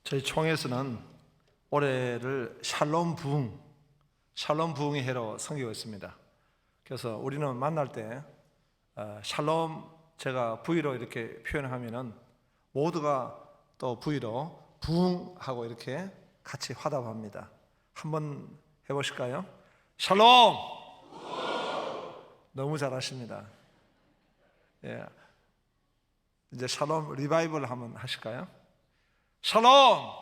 저희 총회에서는 올해를 샬롬 부흥의 해로 섬기고 있습니다. 그래서 우리는 만날 때 샬롬, 제가 V로 이렇게 표현하면은 모두가 또 V로 부흥하고 이렇게 같이 화답합니다. 한번 해보실까요? 샬롬! 너무 잘하십니다. 예. 이제 샬롬 리바이벌 한번 하실까요? 샬롬!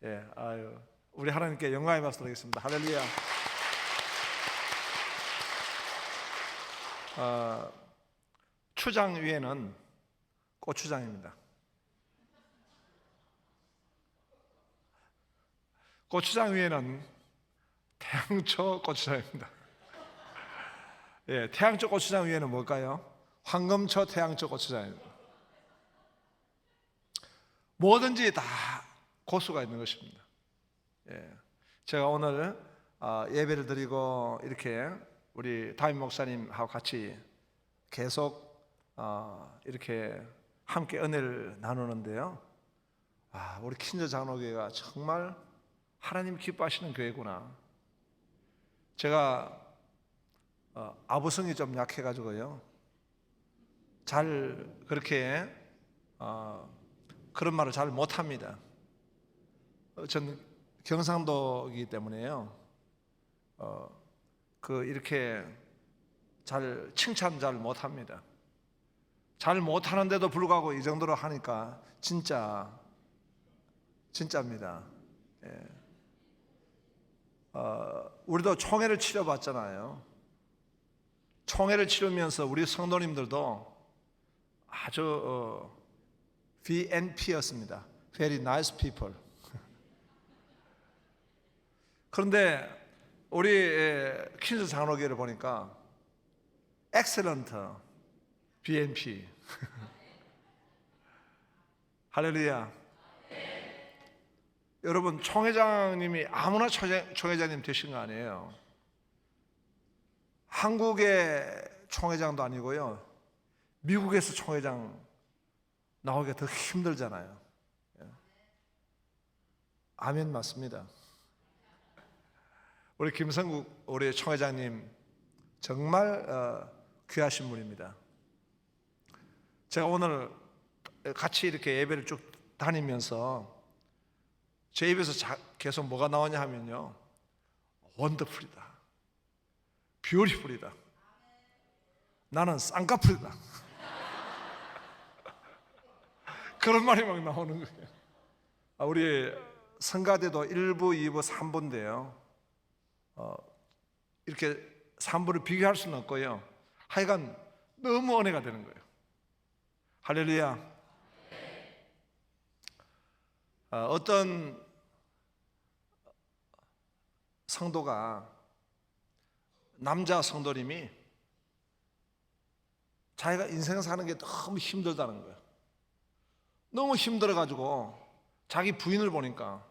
예, 아유, 우리 하나님께 영광의 박수 드리겠습니다. 할렐루야. 추장 위에는 고추장입니다. 고추장 위에는 태양초 고추장입니다. 예, 태양초 고추장 위에는 뭘까요? 황금초 태양초 고추장입니다. 뭐든지 다 고수가 있는 것입니다. 예, 제가 오늘 예배를 드리고 이렇게 우리 담임 목사님하고 같이 계속 이렇게 함께 은혜를 나누는데요. 우리 킨저 장로교회가 정말 하나님 기뻐하시는 교회구나. 제가 아부성이 좀 약해가지고요, 잘 그렇게 그런 말을 잘 못합니다. 전 경상도이기 때문에요. 이렇게 잘 칭찬 잘 못합니다. 잘 못하는데도 불구하고 이 정도로 하니까 진짜입니다. 예. 우리도 총회를 치러봤잖아요. 총회를 치르면서 우리 성도님들도 아주 VNP였습니다. Very nice people. 그런데 우리 킨즈 장로교회를 보니까 Excellent BNP. 할렐루야. 여러분, 총회장님이 아무나 총회장님 되신 거 아니에요. 한국의 총회장도 아니고요, 미국에서 총회장 나오기가 더 힘들잖아요. 아멘. 맞습니다. 우리 김성국 우리 총회장님 정말 귀하신 분입니다. 제가 오늘 같이 이렇게 예배를 쭉 다니면서 제 입에서 계속 뭐가 나오냐 하면요, 원더풀이다, 뷰티풀이다, 나는 쌍꺼풀이다, 그런 말이 막 나오는 거예요. 우리 성가대도 1부, 2부, 3부인데요, 이렇게 3부를 비교할 수는 없고요, 하여간 너무 은혜가 되는 거예요. 할렐루야. 어떤 성도가, 남자 성도님이 자기가 인생 사는 게 너무 힘들다는 거예요. 너무 힘들어가지고 자기 부인을 보니까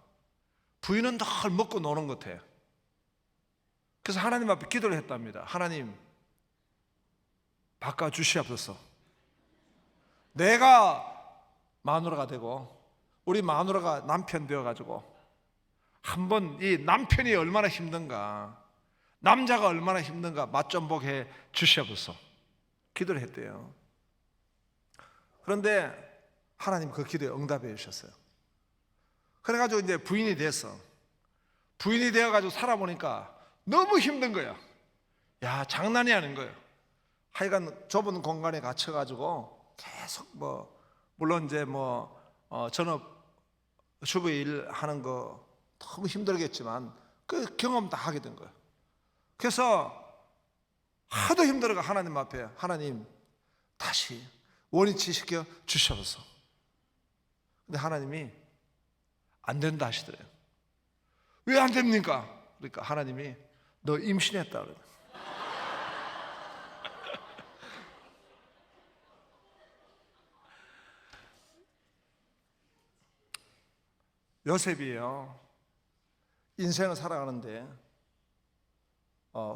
부인은 늘 먹고 노는 것 같아요. 그래서 하나님 앞에 기도를 했답니다. 하나님, 바꿔주시옵소서. 내가 마누라가 되고 우리 마누라가 남편 되어가지고 한번 이 남편이 얼마나 힘든가, 남자가 얼마나 힘든가 맛 좀 보게 주시옵소서 기도를 했대요. 그런데 하나님 그 기도에 응답해 주셨어요. 그래가지고 이제 부인이 되어가지고 살아보니까 너무 힘든 거야. 야, 장난이 아닌 거예요. 하여간 좁은 공간에 갇혀가지고 계속 물론 이제 전업 주부 일 하는 거 너무 힘들겠지만 그 경험 다 하게 된 거예요. 그래서 하도 힘들어가 하나님 앞에, 하나님 다시 원위치 시켜 주셔서. 근데 하나님이 안 된다 하시더래요. 왜 안 됩니까? 그러니까 하나님이 너 임신했다 그래요. 요셉이에요. 인생을 살아가는데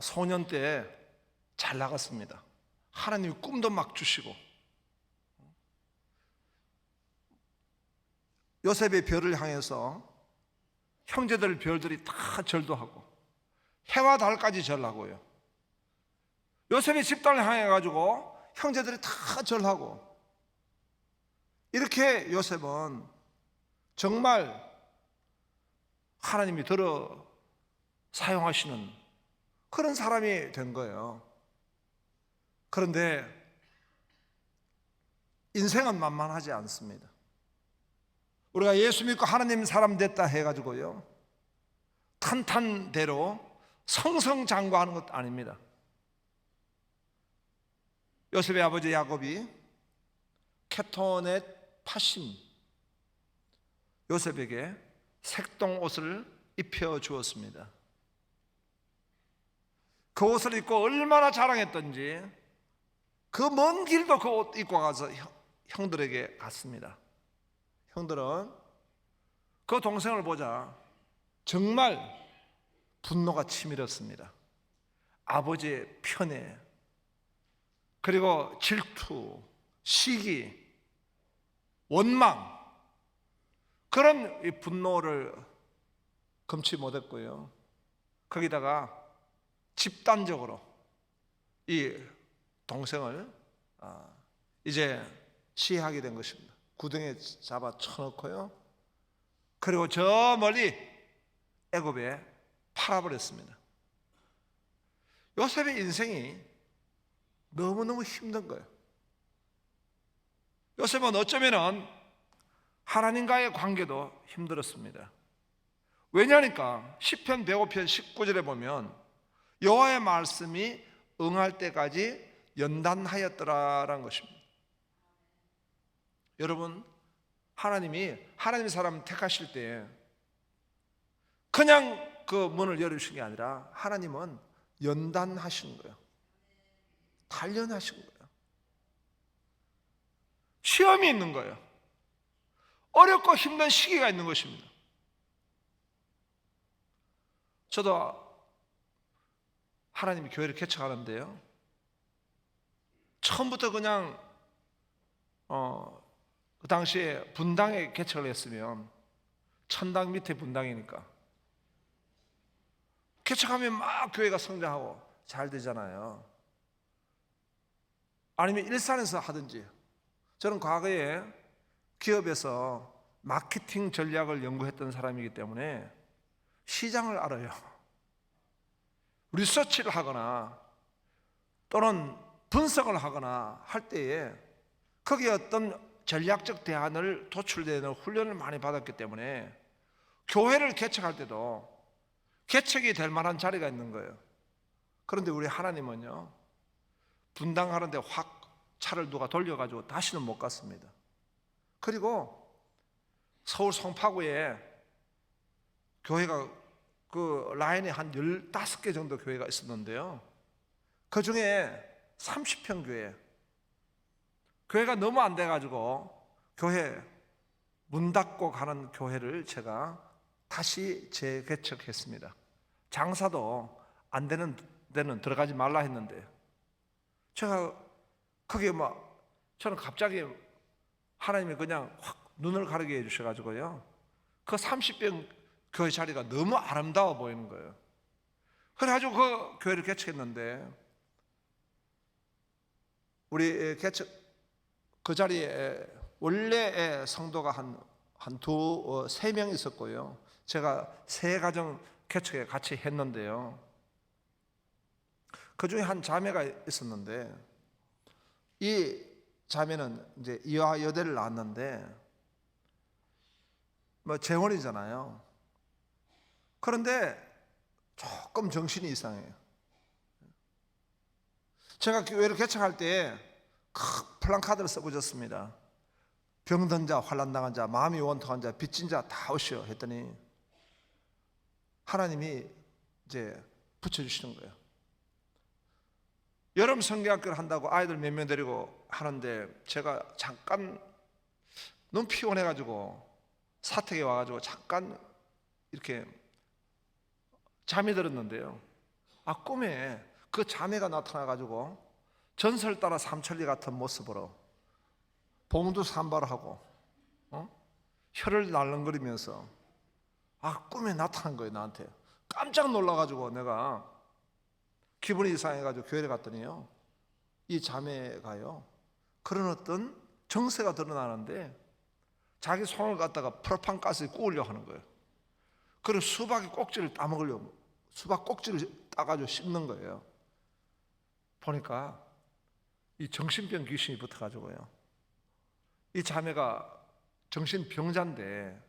소년 때 잘 나갔습니다. 하나님이 꿈도 막 주시고 요셉의 별을 향해서 형제들 별들이 다 절도 하고 해와 달까지 절하고요. 요셉의 집단을 향해 가지고 형제들이 다 절하고, 이렇게 요셉은 정말 하나님이 들어 사용하시는 그런 사람이 된 거예요. 그런데 인생은 만만하지 않습니다. 우리가 예수 믿고 하나님 사람 됐다 해가지고요, 탄탄대로 성성장구하는 것도 아닙니다. 요셉의 아버지 야곱이 케토넷 파심, 요셉에게 색동 옷을 입혀 주었습니다. 그 옷을 입고 얼마나 자랑했던지 그 먼 길도 그 옷 입고 가서 형들에게 갔습니다. 형들은 그 동생을 보자 정말 분노가 치밀었습니다. 아버지의 편애, 그리고 질투, 시기, 원망, 그런 이 분노를 금치 못했고요. 거기다가 집단적으로 이 동생을 이제 시해하게 된 것입니다. 구덩이에 잡아 쳐놓고요, 그리고 저 멀리 애굽에 팔아버렸습니다. 요셉의 인생이 너무너무 힘든 거예요. 요셉은 어쩌면 하나님과의 관계도 힘들었습니다. 왜냐니까 시편 105편 19절에 보면 여호와의 말씀이 응할 때까지 연단하였더라라는 것입니다. 여러분, 하나님이 하나님의 사람 택하실 때 그냥 그 문을 열어주신 게 아니라 하나님은 연단하시는 거예요. 단련하신 거예요. 시험이 있는 거예요. 어렵고 힘든 시기가 있는 것입니다. 저도 하나님이 교회를 개척하는데요, 처음부터 그냥 그 당시에 분당에 개척을 했으면 천당 밑에 분당이니까 개척하면 막 교회가 성장하고 잘 되잖아요. 아니면 일산에서 하든지. 저는 과거에 기업에서 마케팅 전략을 연구했던 사람이기 때문에 시장을 알아요. 리서치를 하거나 또는 분석을 하거나 할 때에 거기에 어떤 전략적 대안을 도출되는 훈련을 많이 받았기 때문에 교회를 개척할 때도 개척이 될 만한 자리가 있는 거예요. 그런데 우리 하나님은요, 분당하는데 확 차를 누가 돌려가지고 다시는 못 갔습니다. 그리고 서울 송파구에 교회가 그 라인에 한 15개 정도 교회가 있었는데요, 그 중에 30평 교회가 너무 안 돼가지고 교회 문 닫고 가는 교회를 제가 다시 재개척했습니다. 장사도 안 되는 데는 들어가지 말라 했는데 제가 거기에 저는 갑자기 하나님이 그냥 확 눈을 가리게 해주셔가지고요, 그 30평 교회 자리가 너무 아름다워 보이는 거예요. 그래가지고 그 교회를 개척했는데 우리 개척 그 자리에 원래 성도가 세 명 있었고요, 제가 3가정 개척에 같이 했는데요, 그 중에 한 자매가 있었는데 이 자매는 이제 이화 여대를 나왔는데 재혼이잖아요. 그런데 조금 정신이 이상해요. 제가 교회를 개척할 때 플랜카드를 써보셨습니다. 병든 자, 환난당한 자, 마음이 원통한 자, 빚진 자 다 오시오 했더니 하나님이 이제 붙여주시는 거예요. 여름 성경학교를 한다고 아이들 몇 명 데리고 하는데 제가 잠깐 너무 피곤해가지고 사택에 와가지고 잠깐 이렇게 잠이 들었는데요, 꿈에 그 자매가 나타나가지고 전설 따라 삼천리 같은 모습으로 봉두 삼바를 하고 혀를 날름거리면서 꿈에 나타난 거예요. 나한테 깜짝 놀라가지고 내가 기분이 이상해가지고 교회를 갔더니요, 이 자매가요 그런 어떤 정세가 드러나는데 자기 손을 갖다가 프로판 가스에 구우려 하는 거예요. 그리고 수박의 꼭지를 따먹으려고 수박 꼭지를 따가지고 씹는 거예요. 보니까 이 정신병 귀신이 붙어가지고요, 이 자매가 정신병자인데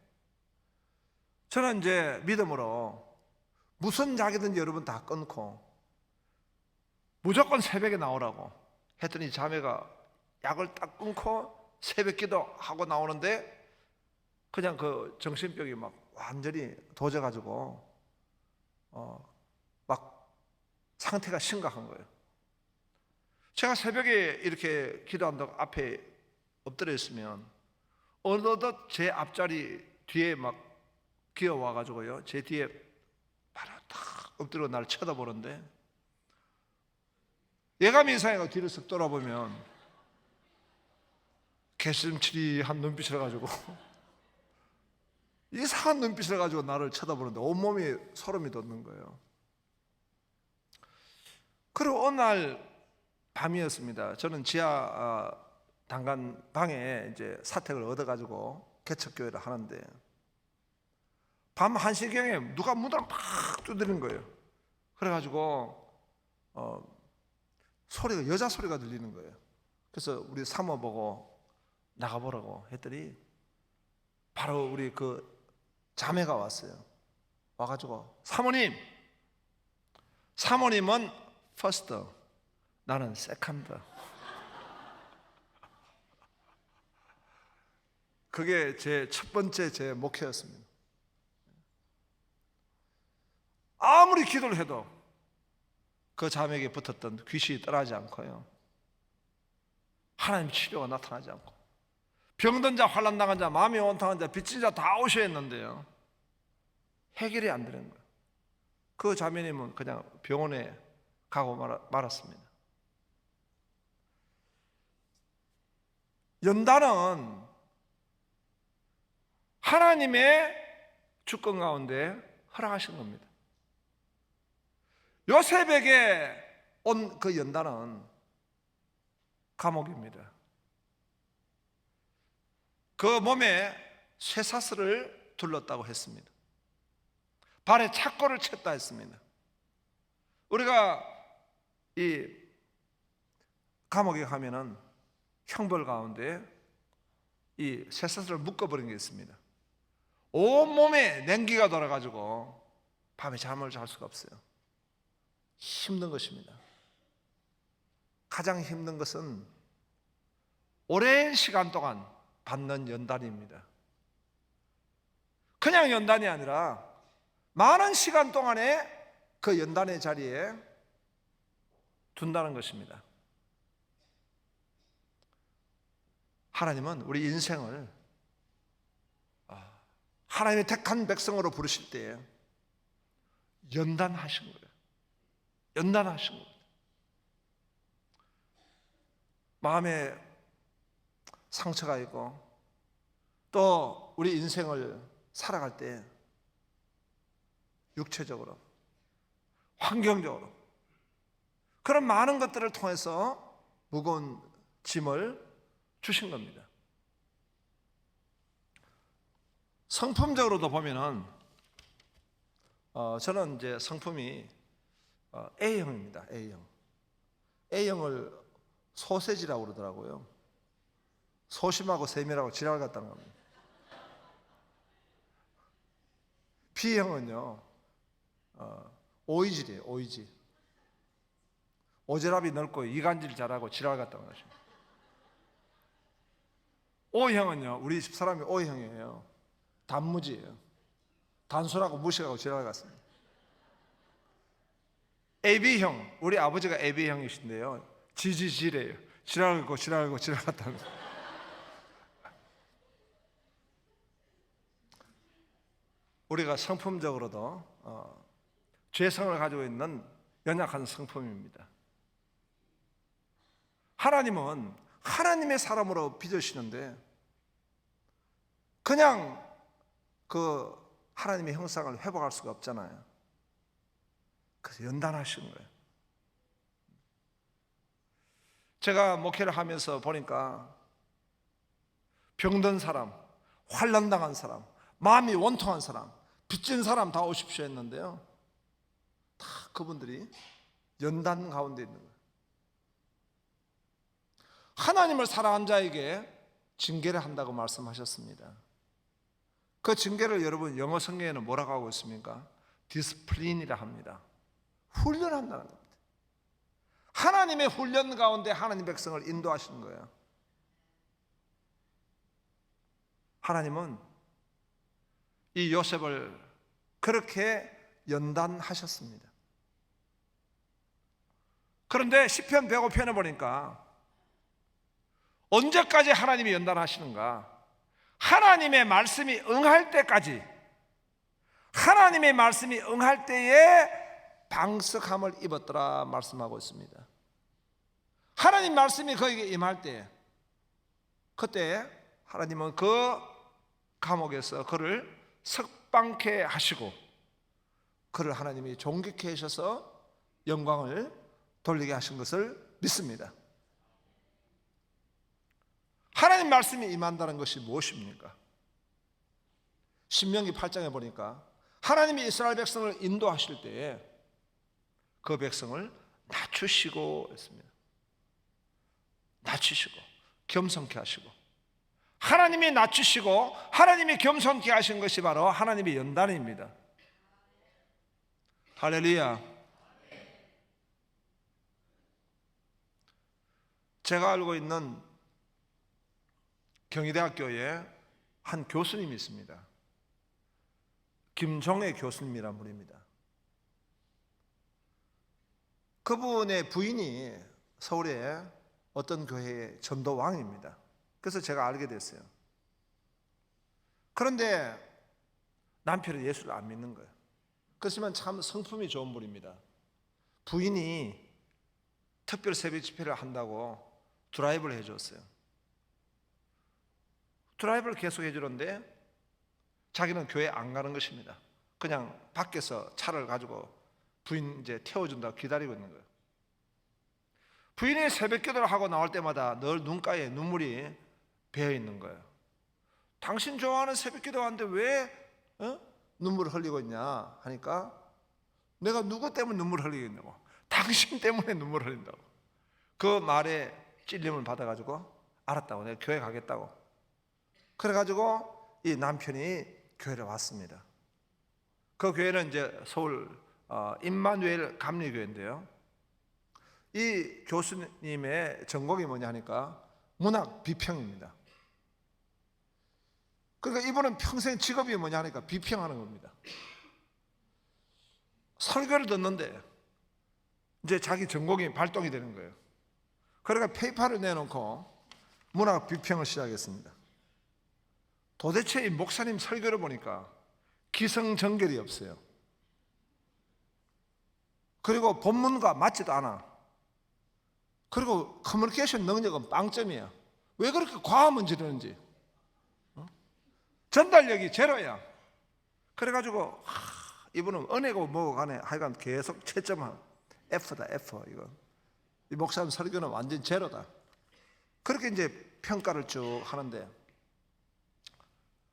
저는 이제 믿음으로 무슨 약이든지 여러분 다 끊고 무조건 새벽에 나오라고 했더니 자매가 약을 딱 끊고 새벽 기도하고 나오는데 그냥 그 정신병이 막 완전히 도져가지고 막 상태가 심각한 거예요. 제가 새벽에 이렇게 기도한다고 앞에 엎드려 있으면 어느덧 제 앞자리 뒤에 막 기어와가지고요, 제 뒤에 바로 딱 엎드려 나를 쳐다보는데 예감이 이상해가 뒤를 쓱 돌아보면 개슴츠리한 눈빛을 가지고 이상한 눈빛을 가지고 나를 쳐다보는데 온몸이 소름이 돋는 거예요. 그리고 어느 날 밤이었습니다. 저는 지하 단간 방에 이제 사택을 얻어가지고 개척교회를 하는데 밤 1시경에 누가 문을 막 두드리는 거예요. 그래가지고 소리가 여자 소리가 들리는 거예요. 그래서 우리 사모 보고 나가보라고 했더니 바로 우리 그 자매가 왔어요. 와가지고 사모님은 퍼스트, 나는 세컨드. 그게 제 첫 번째 제 목회였습니다. 아무리 기도를 해도 그 자매에게 붙었던 귀신이 떠나지 않고요, 하나님 치료가 나타나지 않고 병든 자, 환난 당한 자, 마음이 온탕한 자, 빚진 자 다 오셔야 했는데요, 해결이 안 되는 거예요. 그 자매님은 그냥 병원에 가고 말았습니다. 연단은 하나님의 주권 가운데 허락하신 겁니다. 요셉에게 온 그 연단은 감옥입니다. 그 몸에 쇠사슬을 둘렀다고 했습니다. 발에 착고를 쳤다 했습니다. 우리가 이 감옥에 가면은 형벌 가운데 이 쇠사슬을 묶어버린 게 있습니다. 온몸에 냉기가 돌아가지고 밤에 잠을 잘 수가 없어요. 힘든 것입니다. 가장 힘든 것은 오랜 시간 동안 받는 연단입니다. 그냥 연단이 아니라 많은 시간 동안에 그 연단의 자리에 둔다는 것입니다. 하나님은 우리 인생을 하나님의 택한 백성으로 부르실 때 연단하신 거예요. 연단하신 겁니다. 마음에 상처가 있고 또 우리 인생을 살아갈 때 육체적으로, 환경적으로 그런 많은 것들을 통해서 무거운 짐을 주신 겁니다. 성품적으로도 보면은 저는 이제 성품이 A형입니다. A형을 소세지라고 그러더라고요. 소심하고 세밀하고 지랄 같다는 겁니다. B형은요 오이질이에요. 오이질. 오지랖이 넓고 이간질 잘하고 지랄 같다는 것입니다. O형은요, 우리 집 사람이 O형이에요. 단무지예요. 단순하고 무식하고 지랄 같습니다. AB형, 우리 아버지가 AB형이신데요, 지지질해요. 지랄하고 지랄하고 지랄 같다는 거예요. 우리가 성품적으로도 죄성을 가지고 있는 연약한 성품입니다. 하나님은 하나님의 사람으로 빚으시는데 그냥 그 하나님의 형상을 회복할 수가 없잖아요. 그래서 연단하시는 거예요. 제가 목회를 하면서 보니까 병든 사람, 환난당한 사람, 마음이 원통한 사람, 빚진 사람 다 오십시오 했는데요, 다 그분들이 연단 가운데 있는 거예요. 하나님을 사랑한 자에게 징계를 한다고 말씀하셨습니다. 그 징계를 여러분 영어 성경에는 뭐라고 하고 있습니까? 디스플린이라 합니다. 훈련한다는 겁니다. 하나님의 훈련 가운데 하나님 백성을 인도하시는 거예요. 하나님은 이 요셉을 그렇게 연단하셨습니다. 그런데 시편 105편에 보니까 언제까지 하나님이 연단하시는가? 하나님의 말씀이 응할 때까지, 하나님의 말씀이 응할 때에 방석함을 입었더라 말씀하고 있습니다. 하나님 말씀이 그에게 임할 때, 그때 하나님은 그 감옥에서 그를 석방케 하시고 그를 하나님이 존귀케 하셔서 영광을 돌리게 하신 것을 믿습니다. 하나님 말씀이 임한다는 것이 무엇입니까? 신명기 8장에 보니까 하나님이 이스라엘 백성을 인도하실 때에 그 백성을 낮추시고 했습니다. 낮추시고 겸손케 하시고, 하나님이 낮추시고 하나님이 겸손케 하신 것이 바로 하나님의 연단입니다. 할렐루야. 제가 알고 있는 경희대학교에 한 교수님이 있습니다. 김종애 교수님이라는 분입니다. 그분의 부인이 서울에 어떤 교회의 전도왕입니다. 그래서 제가 알게 됐어요. 그런데 남편이 예수를 안 믿는 거예요. 그렇지만 참 성품이 좋은 분입니다. 부인이 특별 새벽 집회를 한다고 드라이브를 해줬어요. 드라이브를 계속 해주는데 자기는 교회 안 가는 것입니다. 그냥 밖에서 차를 가지고 부인 이제 태워준다고 기다리고 있는 거예요. 부인이 새벽 기도를 하고 나올 때마다 늘 눈가에 눈물이 배어 있는 거예요. 당신 좋아하는 새벽 기도 하는데 왜 눈물을 흘리고 있냐 하니까, 내가 누구 때문에 눈물을 흘리고 있냐고, 당신 때문에 눈물을 흘린다고. 그 말에 찔림을 받아가지고 알았다고, 내가 교회 가겠다고. 그래가지고 이 남편이 교회를 왔습니다. 그 교회는 이제 서울 임마누엘 감리교회인데요, 이 교수님의 전공이 뭐냐 하니까 문학 비평입니다. 그러니까 이분은 평생 직업이 뭐냐 하니까 비평하는 겁니다. 설교를 듣는데 이제 자기 전공이 발동이 되는 거예요. 그러니까 페이퍼를 내놓고 문학 비평을 시작했습니다. 도대체 이 목사님 설교를 보니까 기성정결이 없어요. 그리고 본문과 맞지도 않아. 그리고 커뮤니케이션 능력은 빵점이야. 왜 그렇게 과음을 지르는지, 전달력이 제로야. 그래가지고 이분은 은혜고 뭐고 간에 하여간 계속 채점한 F다 F. 이거 이 목사님 설교는 완전 제로다. 그렇게 이제 평가를 쭉 하는데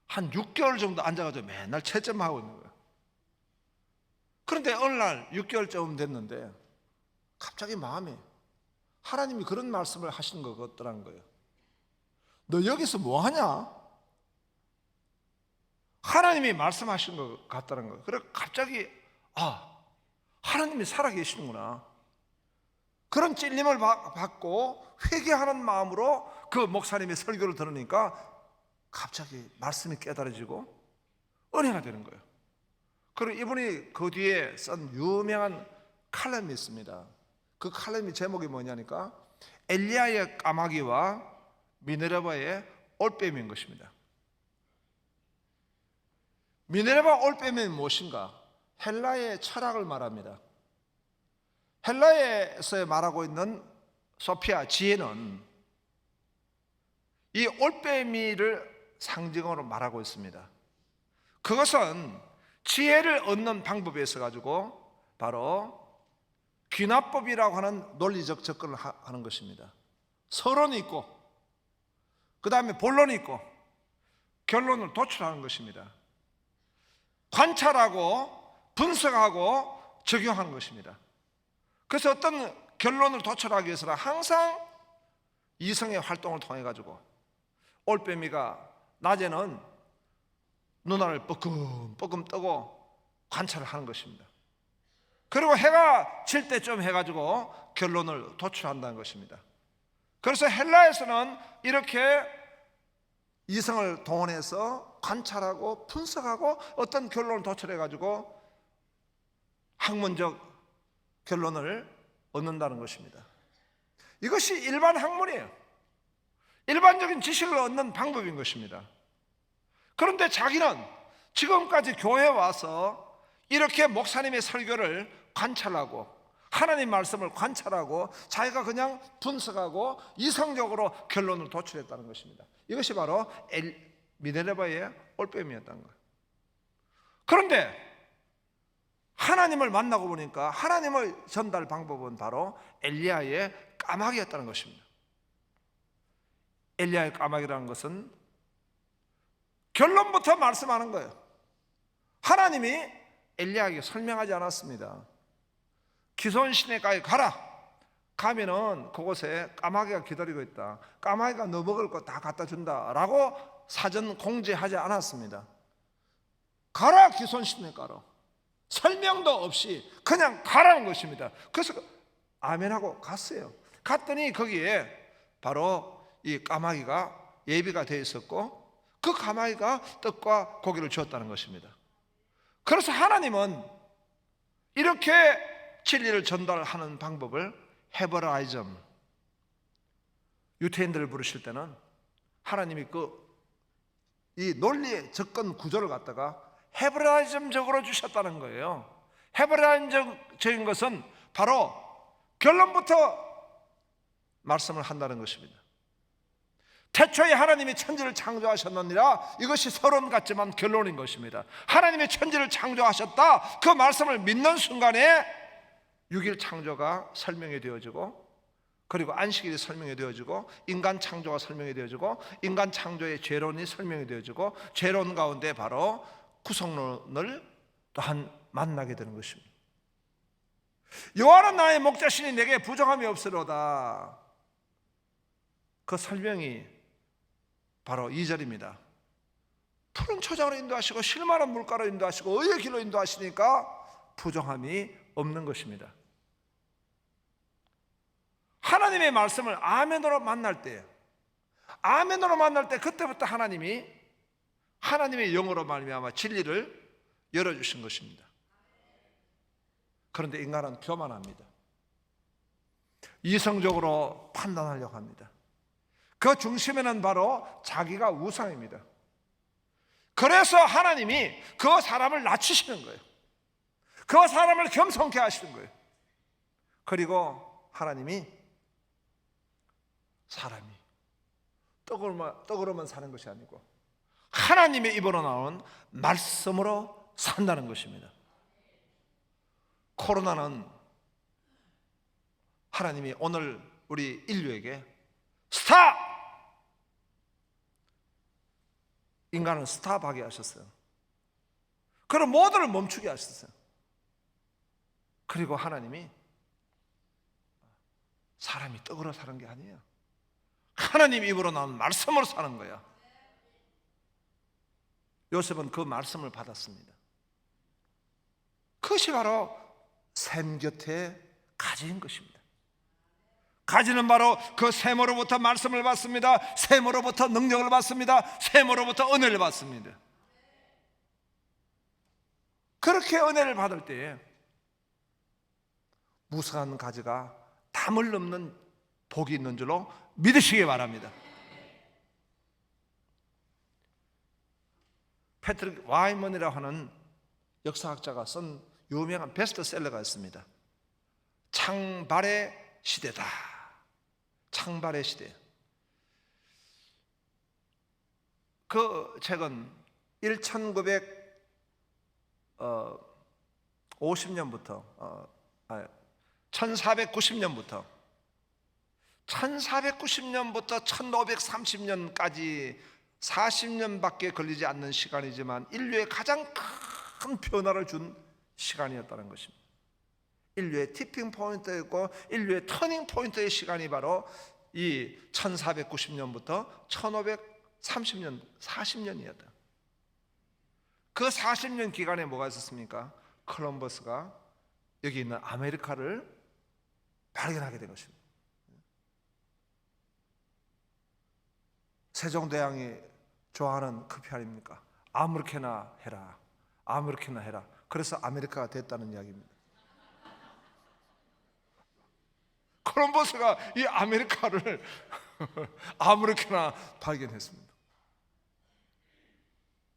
한 6개월 정도 앉아가지고 맨날 채점하고 있는 거예요. 그런데 어느 날 6개월쯤 됐는데 갑자기 마음이, 하나님이 그런 말씀을 하시는 것 같더라는 거예요. 너 여기서 뭐 하냐? 하나님이 말씀하신 것 같다는 거예요. 그래 갑자기 하나님이 살아계시는구나. 그런 찔림을 받고 회개하는 마음으로 그 목사님의 설교를 들으니까 갑자기 말씀이 깨달아지고 은혜가 되는 거예요. 그리고 이분이 그 뒤에 쓴 유명한 칼럼이 있습니다. 그 칼럼의 제목이 뭐냐니까 엘리야의 까마귀와 미네르바의 올빼미인 것입니다. 미네르바 올빼미는 무엇인가? 헬라의 철학을 말합니다. 헬라에서 말하고 있는 소피아 지혜는 이 올빼미를 상징으로 말하고 있습니다. 그것은 지혜를 얻는 방법에 있어 가지고 바로 귀납법이라고 하는 논리적 접근을 하는 것입니다. 서론이 있고 그 다음에 본론이 있고 결론을 도출하는 것입니다. 관찰하고 분석하고 적용하는 것입니다. 그래서 어떤 결론을 도출하기 위해서는 항상 이성의 활동을 통해 가지고 올빼미가 낮에는 눈알을 뻐끔뻐끔 뜨고 관찰을 하는 것입니다. 그리고 해가 질 때쯤 해가지고 결론을 도출한다는 것입니다. 그래서 헬라에서는 이렇게 이성을 동원해서 관찰하고 분석하고 어떤 결론을 도출해가지고 학문적 결론을 얻는다는 것입니다. 이것이 일반 학문이에요. 일반적인 지식을 얻는 방법인 것입니다. 그런데 자기는 지금까지 교회에 와서 이렇게 목사님의 설교를 관찰하고 하나님 말씀을 관찰하고 자기가 그냥 분석하고 이성적으로 결론을 도출했다는 것입니다. 이것이 바로 미네르바의 올빼미였다는 거예요. 그런데 하나님을 만나고 보니까 하나님의 전달 방법은 바로 엘리야의 까마귀였다는 것입니다. 엘리야의 까마귀라는 것은 결론부터 말씀하는 거예요. 하나님이 엘리야에게 설명하지 않았습니다. 기손 시내가에 가라. 가면은 그곳에 까마귀가 기다리고 있다. 까마귀가 너 먹을 거 다 갖다 준다라고 사전 공지하지 않았습니다. 가라 기손 시내가로. 설명도 없이 그냥 가라는 것입니다. 그래서 아멘하고 갔어요. 갔더니 거기에 바로 이 까마귀가 예비가 되어 있었고 그 까마귀가 떡과 고기를 주었다는 것입니다. 그래서 하나님은 이렇게 진리를 전달하는 방법을 헤브라이즘, 유태인들을 부르실 때는 하나님이 이 논리의 접근 구조를 갖다가 헤브라이즘적으로 주셨다는 거예요. 헤브라이즘적인 것은 바로 결론부터 말씀을 한다는 것입니다. 태초에 하나님이 천지를 창조하셨느니라. 이것이 서론 같지만 결론인 것입니다. 하나님이 천지를 창조하셨다. 그 말씀을 믿는 순간에 6일 창조가 설명이 되어지고 그리고 안식일이 설명이 되어지고 인간 창조가 설명이 되어지고 인간 창조의 죄론이 설명이 되어지고 죄론 가운데 바로 구속론을 또한 만나게 되는 것입니다. 여호와는 나의 목자시니 내게 부족함이 없으로다. 그 설명이 바로 2절입니다. 푸른 초장으로 인도하시고 실만한 물가로 인도하시고 의의 길로 인도하시니까 부족함이 없는 것입니다. 하나님의 말씀을 아멘으로 만날 때 그때부터 하나님이 하나님의 영으로 말미암아 진리를 열어주신 것입니다. 그런데 인간은 교만합니다. 이성적으로 판단하려고 합니다. 그 중심에는 바로 자기가 우상입니다. 그래서 하나님이 그 사람을 낮추시는 거예요. 그 사람을 겸손케 하시는 거예요. 그리고 하나님이 사람이 떡으로만 사는 것이 아니고 하나님의 입으로 나온 말씀으로 산다는 것입니다. 코로나는 하나님이 오늘 우리 인류에게 스탑! 인간을 스탑하게 하셨어요. 그럼 모두를 멈추게 하셨어요. 그리고 하나님이 사람이 떡으로 사는 게 아니에요. 하나님 입으로 나온 말씀으로 사는 거야. 요셉은 그 말씀을 받았습니다. 그것이 바로 샘 곁에 가지인 것입니다. 가지는 바로 그 샘으로부터 말씀을 받습니다. 샘으로부터 능력을 받습니다. 샘으로부터 은혜를 받습니다. 그렇게 은혜를 받을 때에 무성한 가지가 담을 넘는 복이 있는 줄로 믿으시기 바랍니다. 패트릭 와이먼이라고 하는 역사학자가 쓴 유명한 베스트셀러가 있습니다. 창발의 시대다. 창발의 시대. 그 책은 1950년부터 1490년부터 1530년까지 40년밖에 걸리지 않는 시간이지만 인류에 가장 큰 변화를 준 시간이었다는 것입니다. 인류의 티핑 포인트였고 인류의 터닝 포인트의 시간이 바로 이 1490년부터 1530년 40년이었다. 그 40년 기간에 뭐가 있었습니까? 콜럼버스가 여기 있는 아메리카를 발견하게 된 것입니다. 세종대왕이 좋아하는 커피 아닙니까? 아무렇게나 해라, 아무렇게나 해라. 그래서 아메리카가 됐다는 이야기입니다. 콜럼버스가 이 아메리카를 아무렇게나 발견했습니다.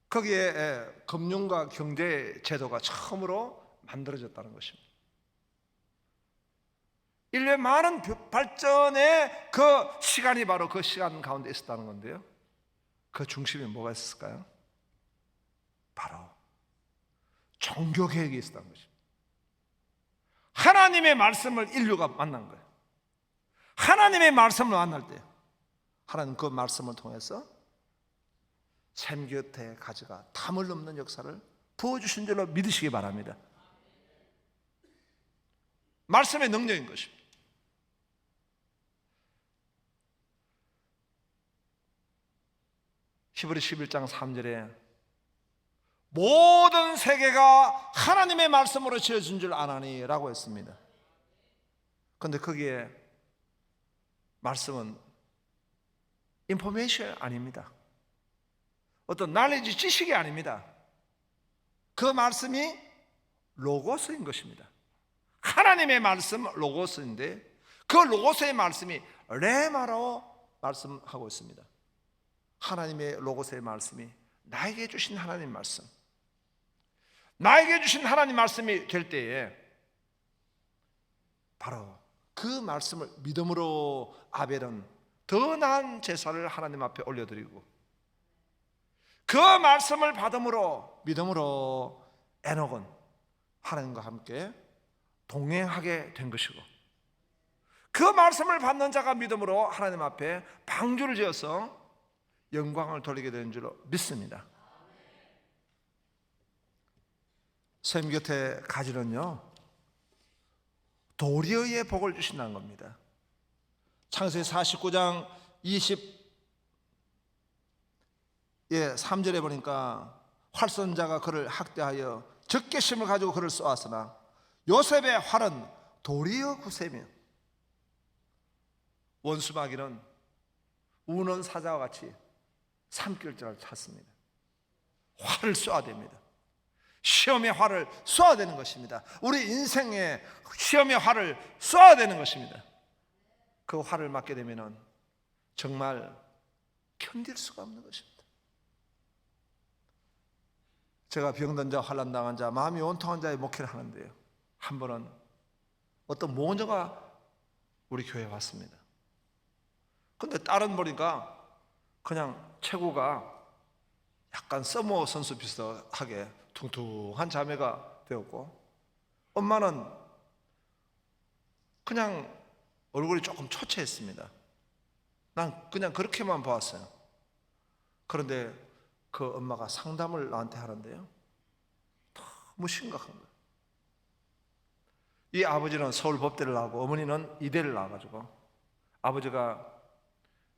거기에 금융과 경제 제도가 처음으로 만들어졌다는 것입니다. 인류의 많은 발전의 그 시간이 바로 그 시간 가운데 있었다는 건데요, 그 중심에 뭐가 있었을까요? 바로 종교개혁이 있었다는 것입니다. 하나님의 말씀을 인류가 만난 거예요. 하나님의 말씀을 만날 때 하나님 그 말씀을 통해서 샘 곁에 가지가 담을 넘는 역사를 부어주신 줄로 믿으시기 바랍니다. 말씀의 능력인 것입니다. 히브리 11장 3절에 모든 세계가 하나님의 말씀으로 지어진 줄 아나니 라고 했습니다. 그런데 거기에 말씀은 인포메이션 아닙니다. 어떤 날리지 지식이 아닙니다. 그 말씀이 로고스인 것입니다. 하나님의 말씀 로고스인데 그 로고스의 말씀이 레마로 말씀하고 있습니다. 하나님의 로고스의 말씀이 나에게 주신 하나님 말씀, 나에게 주신 하나님 말씀이 될 때에 바로 그 말씀을 믿음으로 아벨은 더 나은 제사를 하나님 앞에 올려드리고 그 말씀을 받음으로 믿음으로 에녹은 하나님과 함께 동행하게 된 것이고 그 말씀을 받는 자가 믿음으로 하나님 앞에 방주를 지어서 영광을 돌리게 되는 줄로 믿습니다. 샘 곁에 가지는요 도리어의 복을 주신다는 겁니다. 창세기 49장 3절에 보니까 활선자가 그를 학대하여 적개심을 가지고 그를 쏘았으나 요셉의 활은 도리어 구세며 원수마귀는 우는 사자와 같이 삼킬 줄 찾습니다. 활을 쏘아야 됩니다. 시험의 활을 쏘아야 되는 것입니다. 우리 인생에 시험의 활을 쏘아야 되는 것입니다. 그 활을 맞게 되면 정말 견딜 수가 없는 것입니다. 제가 병든 자, 환난 당한 자, 마음이 온통한 자의 목회를 하는데요, 한 번은 어떤 모녀가 우리 교회에 왔습니다. 근데 딸은 보니까 그냥 체구가 약간 서머 선수 비슷하게 퉁퉁한 자매가 되었고 엄마는 그냥 얼굴이 조금 초췌했습니다. 난 그냥 그렇게만 보았어요. 그런데 그 엄마가 상담을 나한테 하는데요, 너무 심각한 거예요. 이 아버지는 서울 법대를 나오고 어머니는 이대를 나와가지고 아버지가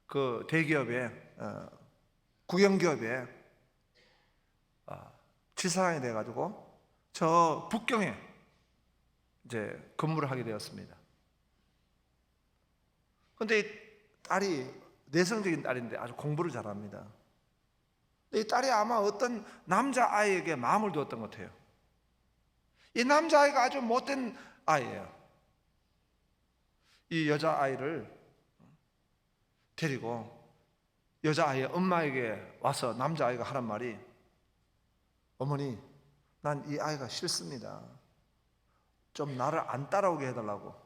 그 대기업에 국영기업에 지사장이 돼가지고 저 북경에 이제 근무를 하게 되었습니다. 그런데 이 딸이 내성적인 딸인데 아주 공부를 잘합니다. 이 딸이 아마 어떤 남자아이에게 마음을 두었던 것 같아요. 이 남자아이가 아주 못된 아이예요. 이 여자아이를 데리고 여자아이의 엄마에게 와서 남자아이가 하란 말이, 어머니, 난 이 아이가 싫습니다. 좀 나를 안 따라오게 해달라고.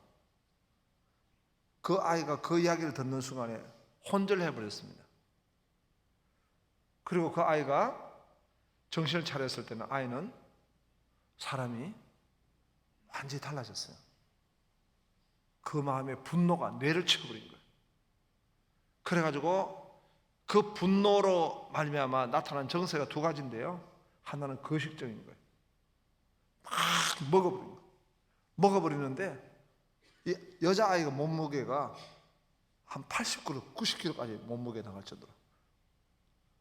그 아이가 그 이야기를 듣는 순간에 혼절해 버렸습니다. 그리고 그 아이가 정신을 차렸을 때는 아이는 사람이 완전히 달라졌어요. 그 마음의 분노가 뇌를 치워버린 거예요. 그래가지고 그 분노로 말미암아 나타난 정세가 두 가지인데요. 하나는 거식증인 거예요. 막 먹어버린 거예요. 먹어버리는데 이 여자아이가 몸무게가 한 80kg, 90kg까지 몸무게 나갈 정도로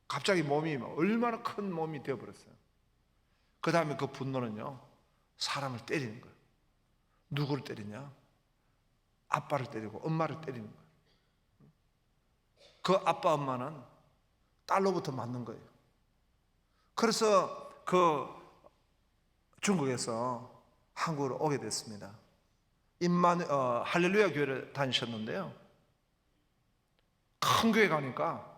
갑자기 몸이 얼마나 큰 몸이 되어버렸어요. 그 다음에 그 분노는요, 사람을 때리는 거예요. 누구를 때리냐? 아빠를 때리고 엄마를 때리는 거예요. 그 아빠 엄마는 딸로부터 맞는 거예요. 그래서 그 중국에서 한국으로 오게 됐습니다. 할렐루야 교회를 다니셨는데요, 큰 교회 가니까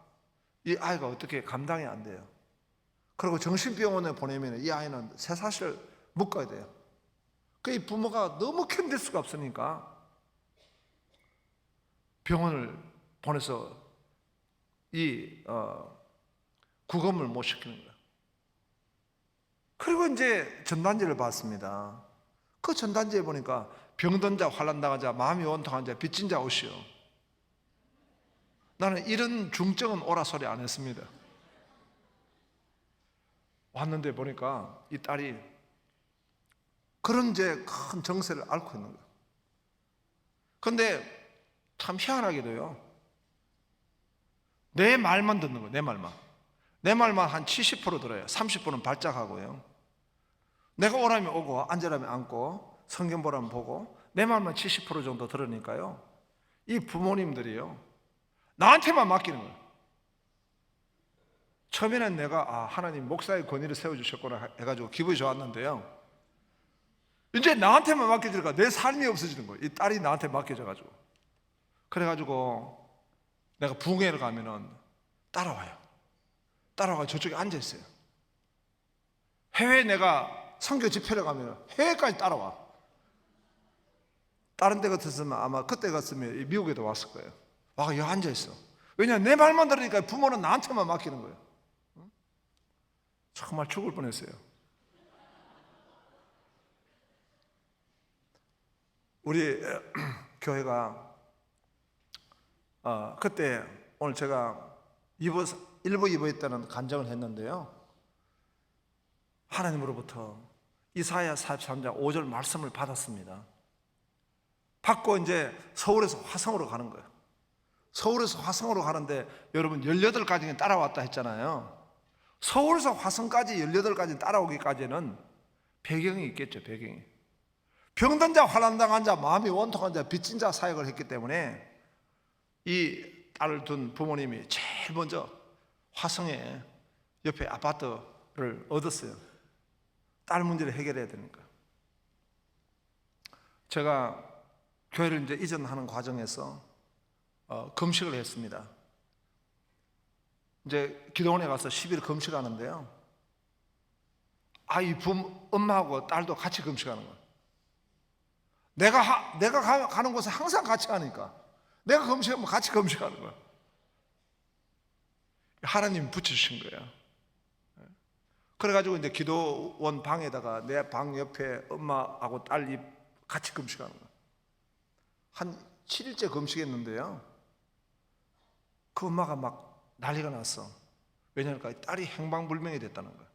이 아이가 어떻게 감당이 안 돼요. 그리고 정신병원에 보내면 이 아이는 쇠사슬 묶어야 돼요. 그 부모가 너무 견딜 수가 없으니까 병원을 보내서 이 구금을 못 시키는 거예요. 그리고 이제 전단지를 봤습니다. 그 전단지에 보니까 병든 자, 환난 당한 자, 마음이 원통한 자, 빚진 자 오시오. 나는 이런 중증은 오라 소리 안 했습니다. 왔는데 보니까 이 딸이 그런 이제 큰 정세를 앓고 있는 거예요. 그런데 참 희한하게도요, 내 말만 듣는 거예요. 내 말만 한 70% 들어요. 30%는 발작하고요. 내가 오라면 오고 앉으라면 앉고 성경 보라면 보고 내 말만 70% 정도 들으니까요, 이 부모님들이요, 나한테만 맡기는 거예요. 처음에는 내가 하나님 목사의 권위를 세워주셨구나 해가지고 기분이 좋았는데요, 이제 나한테만 맡겨지니까 내 삶이 없어지는 거예요. 이 딸이 나한테 맡겨져가지고. 그래가지고 내가 부흥회를 가면은 따라와가 저쪽에 앉아있어요. 해외에 내가 선교 집회를 가면 해외까지 따라와. 다른 데 같았으면 아마 그때 같으면 미국에도 왔을 거예요. 와가 여기 앉아있어. 왜냐하면 내 말만 들으니까 부모는 나한테만 맡기는 거예요. 정말 죽을 뻔했어요. 우리 교회가 그때 오늘 제가 1부 2부 때는 간증을 했는데요, 하나님으로부터 이사야 43장 5절 말씀을 받았습니다. 받고 이제 서울에서 화성으로 가는 거예요. 서울에서 화성으로 가는데 여러분 18가지는 따라왔다 했잖아요. 서울에서 화성까지 18가지 따라오기까지는 배경이 있겠죠. 배경이 병든 자, 환난 당한 자, 마음이 원통한 자, 빚진 자 사역을 했기 때문에 이 딸을 둔 부모님이 제일 먼저 화성에 옆에 아파트를 얻었어요. 딸 문제를 해결해야 되니까. 제가 교회를 이제 이전하는 과정에서 금식을 했습니다. 이제 기도원에 가서 10일 금식하는데요, 이 엄마하고 딸도 같이 금식하는 거예요. 내가 가는 곳에 항상 같이 가니까 내가 금식하면 같이 금식하는 거야. 하나님이 붙여주신 거예요. 그래가지고 이제 기도원 방에다가 내 방 옆에 엄마하고 딸이 같이 금식하는 거야. 한 7일째 금식했는데요, 그 엄마가 막 난리가 났어. 왜냐하면 딸이 행방불명이 됐다는 거야.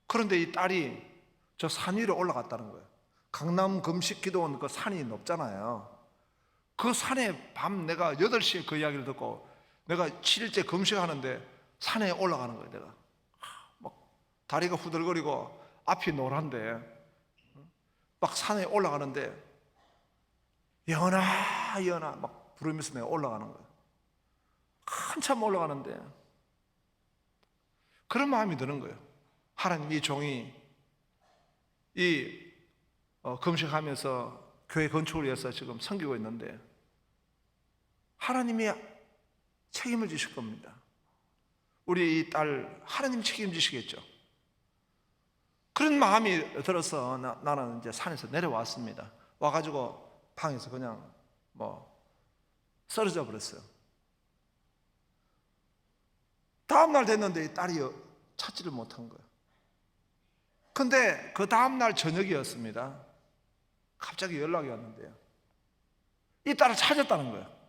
그런데 이 딸이 저 산 위로 올라갔다는 거예요. 강남 금식 기도원 그 산이 높잖아요. 그 산에 밤 내가 8시에 그 이야기를 듣고 내가 7일째 금식하는데 산에 올라가는 거예요. 내가 막 다리가 후들거리고 앞이 노란데 막 산에 올라가는데 영원아 영원아 막 부르면서 내가 올라가는 거예요. 한참 올라가는데 그런 마음이 드는 거예요. 하나님, 이 종이 금식하면서 교회 건축을 위해서 지금 섬기고 있는데 하나님이 책임을 지실 겁니다. 우리 이 딸 하나님 책임지시겠죠. 그런 마음이 들어서 나는 이제 산에서 내려왔습니다. 와가지고 방에서 그냥 쓰러져 버렸어요. 다음날 됐는데 이 딸이 찾지를 못한 거예요. 근데 그 다음날 저녁이었습니다. 갑자기 연락이 왔는데요, 이 딸을 찾았다는 거예요.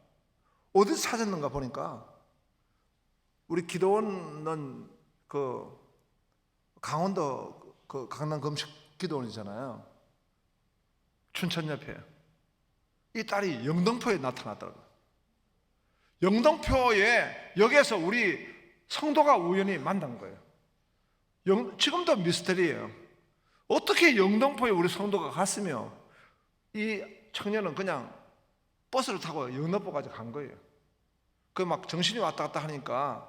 어디서 찾았는가 보니까 우리 기도원은 그 강원도 그 강남 금식 기도원이잖아요. 춘천 옆에. 이 딸이 영등포에 나타났더라고요. 영등포에 여기에서 우리 성도가 우연히 만난 거예요. 지금도 미스터리예요. 어떻게 영등포에 우리 성도가 갔으며 이 청년은 그냥 버스를 타고 영등포까지 간 거예요. 그 막 정신이 왔다 갔다 하니까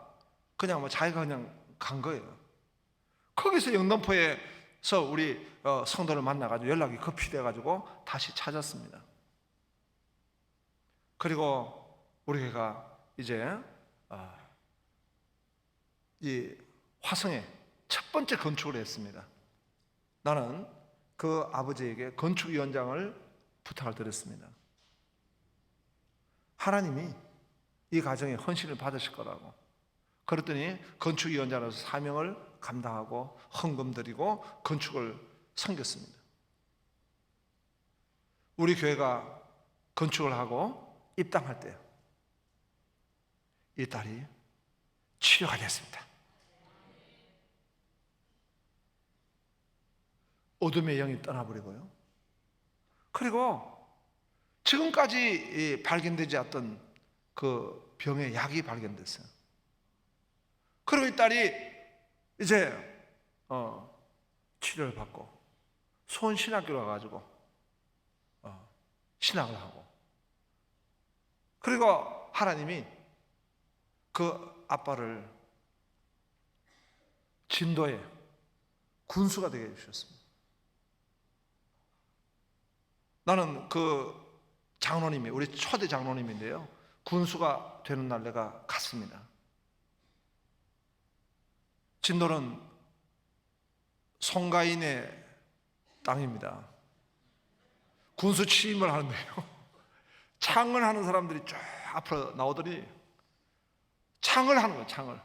그냥 뭐 자기가 그냥 간 거예요. 거기서 영등포에서 우리 성도를 만나가지고 연락이 급히 돼가지고 다시 찾았습니다. 그리고 우리 교회가 이제 이 화성에 첫 번째 건축을 했습니다. 나는 그 아버지에게 건축위원장을 부탁을 드렸습니다. 하나님이 이 가정에 헌신을 받으실 거라고. 그랬더니 건축위원장으로서 사명을 감당하고 헌금 드리고 건축을 섬겼습니다. 우리 교회가 건축을 하고 입당할 때 이 딸이 치료가 됐습니다. 어둠의 영이 떠나버리고요. 그리고 지금까지 발견되지 않던 그 병의 약이 발견됐어요. 그리고 이 딸이 이제 치료를 받고 소원신학교로 가가지고 신학을 하고, 그리고 하나님이 그 아빠를 진도에 군수가 되게 해주셨습니다. 나는 그 장로님이 우리 초대 장로님인데요, 군수가 되는 날 내가 갔습니다. 진도는 송가인의 땅입니다. 군수 취임을 하는데요, 창을 하는 사람들이 쫙 앞으로 나오더니 창을 하는 거예요. 창을.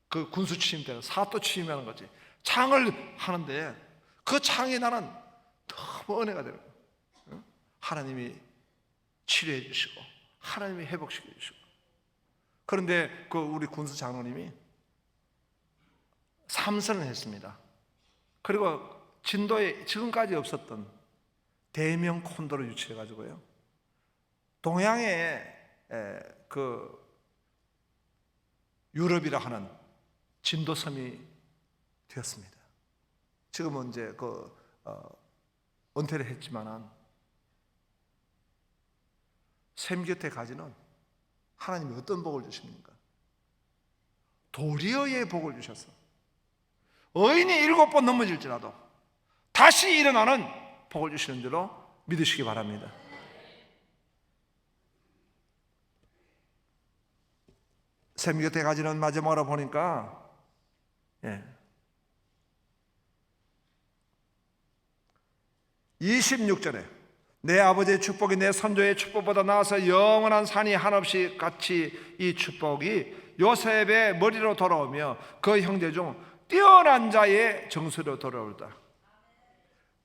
그 군수 취임 때는 사또 취임하는 거지. 창을 하는데 그 창에 나는 너무 은혜가 되는 거예요. 하나님이 치료해 주시고 하나님이 회복시켜 주시고. 그런데 그 우리 군수 장로님이 삼선을 했습니다. 그리고 진도에 지금까지 없었던 대명 콘도를 유치해 가지고요, 동양의 그 유럽이라 하는 진도섬이 되었습니다. 지금은 이제 그 은퇴를 했지만은 샘 곁에 가지는 하나님이 어떤 복을 주십니까? 도리어의 복을 주셨어. 의인이 7번 넘어질지라도 다시 일어나는 복을 주시는 줄로 믿으시기 바랍니다. 샘 곁에 가지는 마지막으로 보니까 26절에 내 아버지의 축복이 내 선조의 축복보다 나아서 영원한 산이 한없이 같이 이 축복이 요셉의 머리로 돌아오며 그 형제 중 뛰어난 자의 정수로 돌아올다.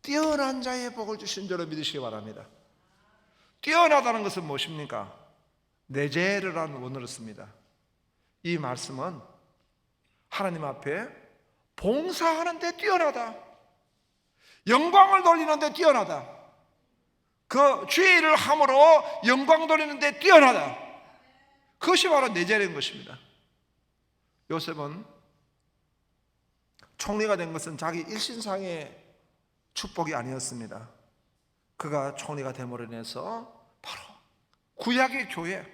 뛰어난 자의 복을 주신 줄로 믿으시기 바랍니다. 뛰어나다는 것은 무엇입니까? 네제르라는 원어를 씁니다. 이 말씀은 하나님 앞에 봉사하는 데 뛰어나다, 영광을 돌리는 데 뛰어나다, 그 주의 일을 함으로 영광 돌리는 데 뛰어나다, 그것이 바로 네제르인 것입니다. 요셉은 총리가 된 것은 자기 일신상의 축복이 아니었습니다. 그가 총리가 됨으로 인해서 바로 구약의 교회,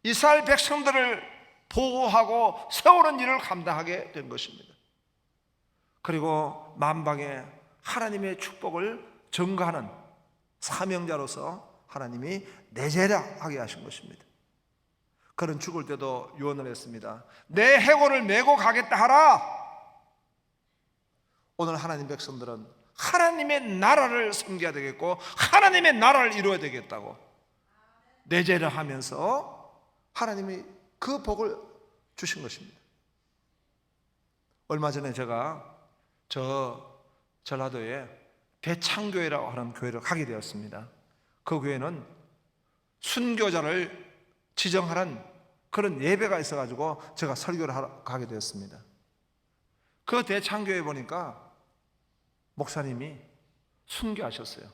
이스라엘 백성들을 보호하고 세우는 일을 감당하게 된 것입니다. 그리고 만방에 하나님의 축복을 전가하는 사명자로서 하나님이 내재하게 하신 것입니다. 그는 죽을 때도 유언을 했습니다. 내 해골을 메고 가겠다 하라. 오늘 하나님 백성들은 하나님의 나라를 섬겨야 되겠고 하나님의 나라를 이루어야 되겠다고 내재를 하면서 하나님이 그 복을 주신 것입니다. 얼마 전에 제가 전라도에 대창교회라고 하는 교회를 가게 되었습니다. 그 교회는 순교자를 지정하는 그런 예배가 있어가지고 제가 설교를 하러 가게 되었습니다. 그 대창교회 보니까 목사님이 순교하셨어요.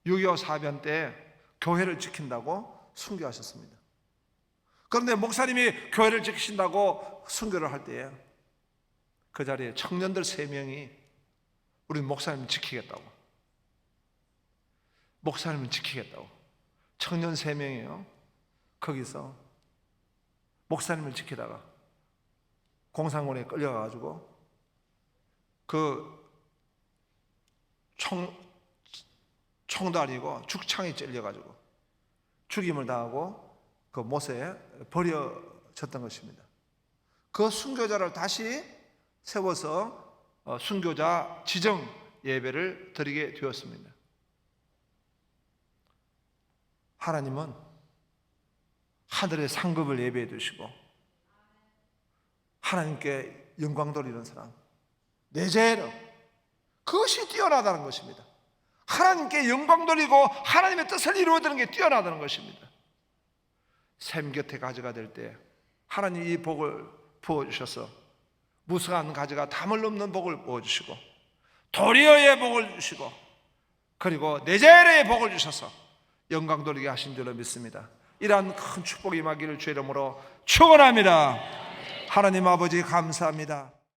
6.25 사변 때 교회를 지킨다고 순교하셨습니다. 그런데 목사님이 교회를 지키신다고 순교를 할 때에 그 자리에 청년들 3명이 우리 목사님 지키겠다고, 목사님을 지키겠다고, 청년 3명이에요. 거기서 목사님을 지키다가 공산군에 끌려가가지고 그 총도 아니고 죽창이 찔려가지고 죽임을 당하고 그 못에 버려졌던 것입니다. 그 순교자를 다시 세워서 순교자 지정 예배를 드리게 되었습니다. 하나님은 하늘의 상급을 예배해 두시고 하나님께 영광 돌리는 사람, 내재력, 그것이 뛰어나다는 것입니다. 하나님께 영광 돌리고 하나님의 뜻을 이루어드리는 게 뛰어나다는 것입니다. 샘 곁에 가지가 될 때 하나님 이 복을 부어주셔서 무성한 가지가 담을 넘는 복을 부어주시고 도리어의 복을 주시고 그리고 내재력의 복을 주셔서 영광 돌리게 하신 줄로 믿습니다. 이러한 큰 축복이 임하기를 주의 이름으로 축원합니다. 하나님 아버지 감사합니다.